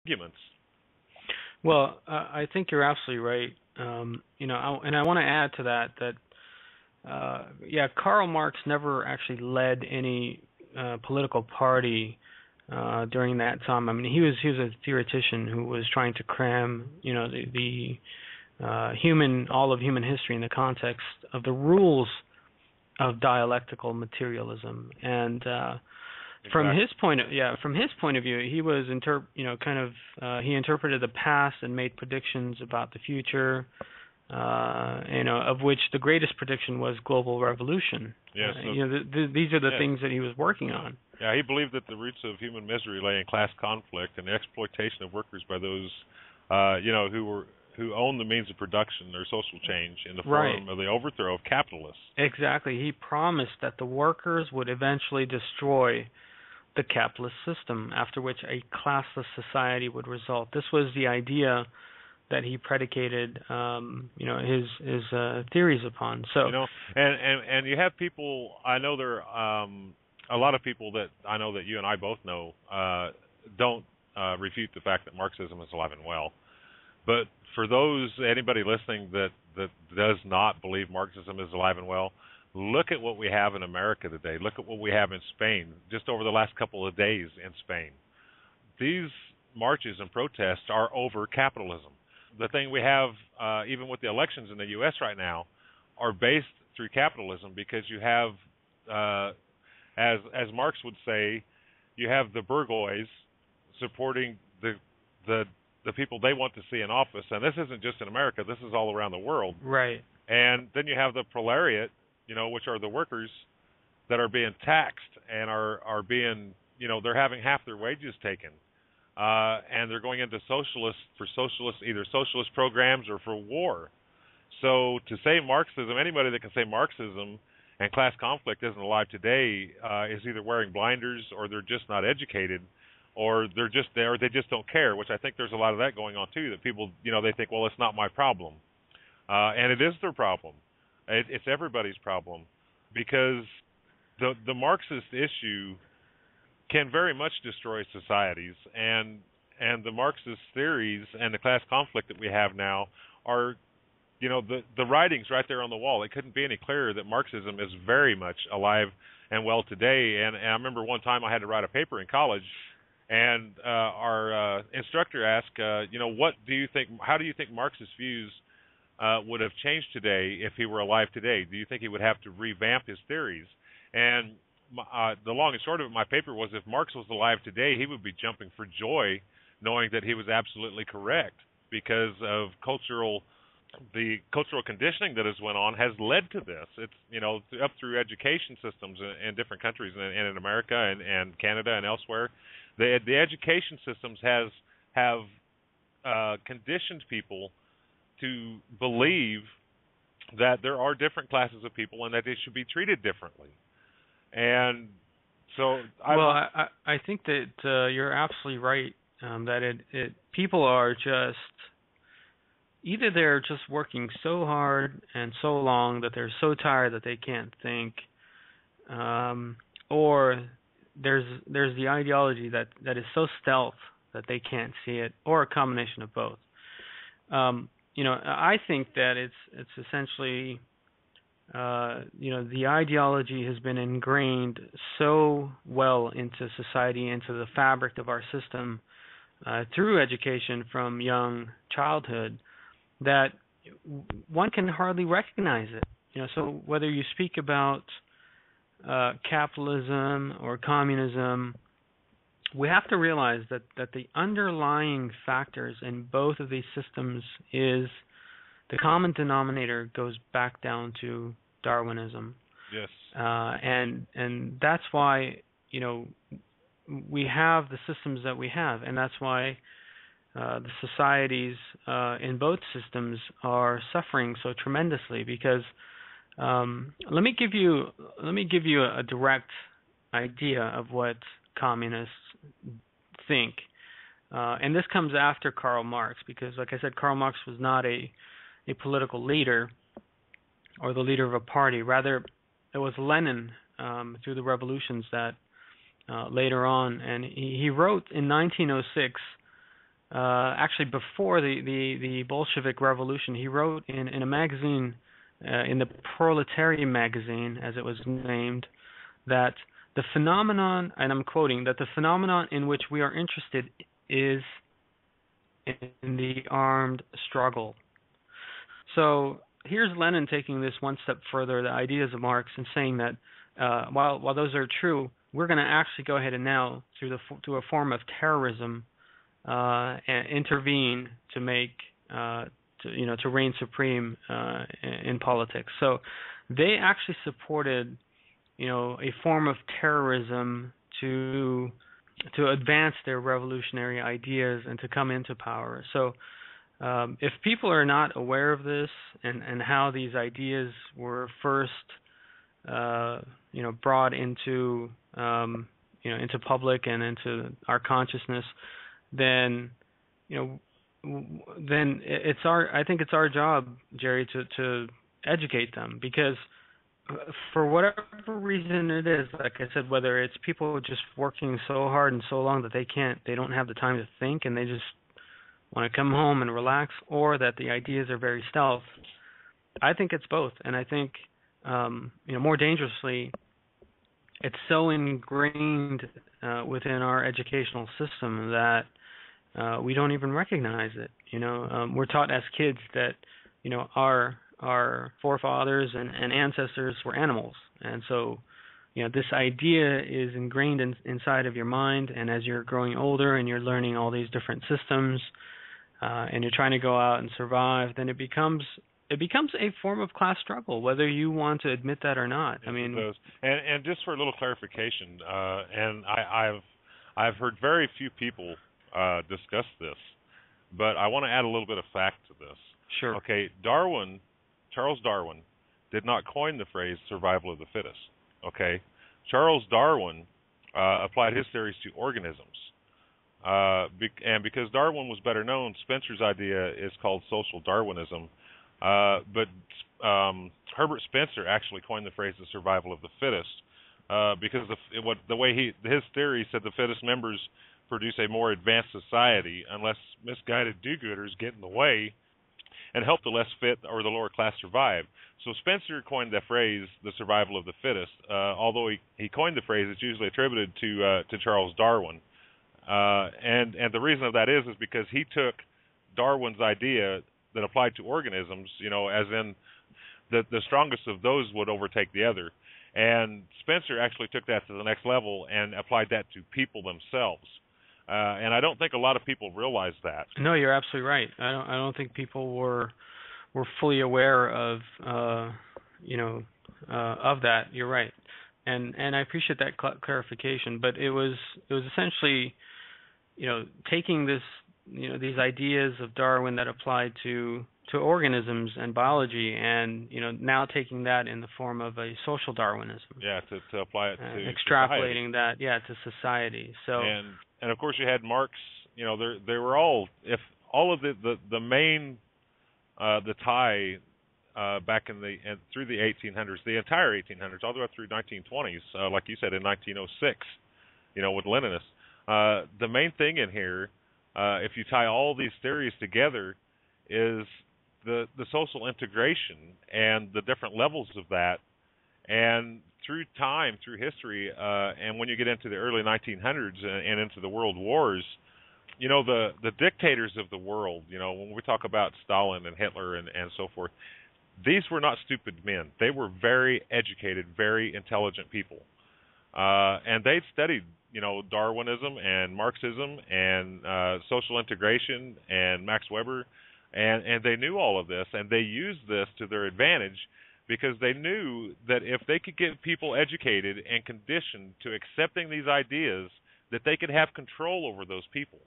arguments. Well, I think you're absolutely right. And I want to add to that yeah, Karl Marx never actually led any political party during that time. I mean, he was a theoretician who was trying to cram, the all of human history in the context of the rules of dialectical materialism. And from Exactly. his point of view, he was he interpreted the past and made predictions about the future. Of which the greatest prediction was global revolution. Yes. These are the Yes. things that he was working on. Yeah, he believed that the roots of human misery lay in class conflict and the exploitation of workers by those, who own the means of production or social change in the form of the overthrow of capitalists. Exactly. He promised that the workers would eventually destroy the capitalist system, after which a classless society would result. This was the idea that he predicated, his theories upon. So, and you have people. I know there a lot of people that I know that you and I both know don't refute the fact that Marxism is alive and well. But for anybody listening that does not believe Marxism is alive and well, look at what we have in America today. Look at what we have in Spain just over the last couple of days in Spain. These marches and protests are over capitalism. The thing we have, even with the elections in the U.S. right now, are based through capitalism, because you have, as Marx would say, you have the bourgeois supporting the people they want to see in office, and this isn't just in America. This is all around the world. Right. And then you have the proletariat, which are the workers that are being taxed and are being, they're having half their wages taken. And they're going into either socialist programs or for war. So to say Marxism, anybody that can say Marxism and class conflict isn't alive today is either wearing blinders, or they're just not educated, or they're just there, or they just don't care, which I think there's a lot of that going on too, that people, they think, well, it's not my problem. And it is their problem. It's everybody's problem, because the Marxist issue can very much destroy societies, and the Marxist theories and the class conflict that we have now are, the writing's right there on the wall. It couldn't be any clearer that Marxism is very much alive and well today. And I remember one time I had to write a paper in college, and our instructor asked, what do you think? How do you think Marxist views would have changed today if he were alive today? Do you think he would have to revamp his theories? And the long and short of it, my paper was, if Marx was alive today, he would be jumping for joy, knowing that he was absolutely correct, because of the cultural conditioning that has went on has led to this. It's up through education systems in different countries, and in America and Canada and elsewhere. The education systems have conditioned people to believe that there are different classes of people and that they should be treated differently. And so I think that you're absolutely right, that people are just, either they're just working so hard and so long that they're so tired that they can't think, or there's the ideology that is so stealth that they can't see it, or a combination of both. I think that it's essentially, the ideology has been ingrained so well into society, into the fabric of our system, through education from young childhood, that one can hardly recognize it. So whether you speak about capitalism or communism, we have to realize that the underlying factors in both of these systems is, the common denominator goes back down to Darwinism. Yes. And that's why, we have the systems that we have, and that's why the societies in both systems are suffering so tremendously. Because let me give you a direct idea of what communists think, and this comes after Karl Marx, because, like I said, Karl Marx was not a political leader or the leader of a party. Rather, it was Lenin through the revolutions that later on, and he wrote in 1906 actually before the Bolshevik Revolution. He wrote in a magazine, in the Proletarian magazine, as it was named, that the phenomenon, and I'm quoting, that the phenomenon in which we are interested is in the armed struggle. So here's Lenin taking this one step further, the ideas of Marx, and saying that while those are true, we're going to actually go ahead and now, through a form of terrorism, intervene to make to reign supreme in politics. So they actually supported a form of terrorism to advance their revolutionary ideas and to come into power. So if people are not aware of this and how these ideas were first brought into into public and into our consciousness, then I think it's our job, Jerry, to educate them, because for whatever reason it is, like I said, whether it's people just working so hard and so long that they don't have the time to think and they just want to come home and relax, or that the ideas are very stealth. I think it's both, and I think more dangerously, it's so ingrained within our educational system that we don't even recognize it. We're taught as kids that our forefathers and ancestors were animals, and so this idea is ingrained inside of your mind. And as you're growing older and you're learning all these different systems, and you're trying to go out and survive, then it becomes a form of class struggle, whether you want to admit that or not. I mean, and just for a little clarification, and I've heard very few people discuss this, but I want to add a little bit of fact to this. Sure. Okay, Charles Darwin did not coin the phrase survival of the fittest. Okay, Charles Darwin applied his theories to organisms. And because Darwin was better known, Spencer's idea is called social Darwinism. But Herbert Spencer actually coined the phrase the survival of the fittest, because the way his theory said the fittest members produce a more advanced society unless misguided do-gooders get in the way and help the less fit or the lower class survive. So Spencer coined the phrase the survival of the fittest. Although he coined the phrase, it's usually attributed to Charles Darwin. And the reason of that is because he took Darwin's idea that applied to organisms, as in the strongest of those would overtake the other. And Spencer actually took that to the next level and applied that to people themselves. And I don't think a lot of people realize that. No, you're absolutely right. I don't think people were fully aware of of that. You're right. And I appreciate that clarification, but it was essentially taking this these ideas of Darwin that applied to organisms and biology, and now taking that in the form of a social Darwinism. Yeah, to apply it to extrapolating society. that, to society. So and of course you had Marx. They were all, if all of the main the tie back through the 1800s, the entire 1800s, all the way up through 1920s, like you said in 1906, with Leninists. The main thing in here, if you tie all these theories together, is the social integration and the different levels of that. And through time, through history, and when you get into the early 1900s and into the world wars, the dictators of the world, when we talk about Stalin and Hitler and so forth, these were not stupid men. They were very educated, very intelligent people. And they'd studied Darwinism and Marxism and social integration and Max Weber, and they knew all of this, and they used this to their advantage because they knew that if they could get people educated and conditioned to accepting these ideas, that they could have control over those people.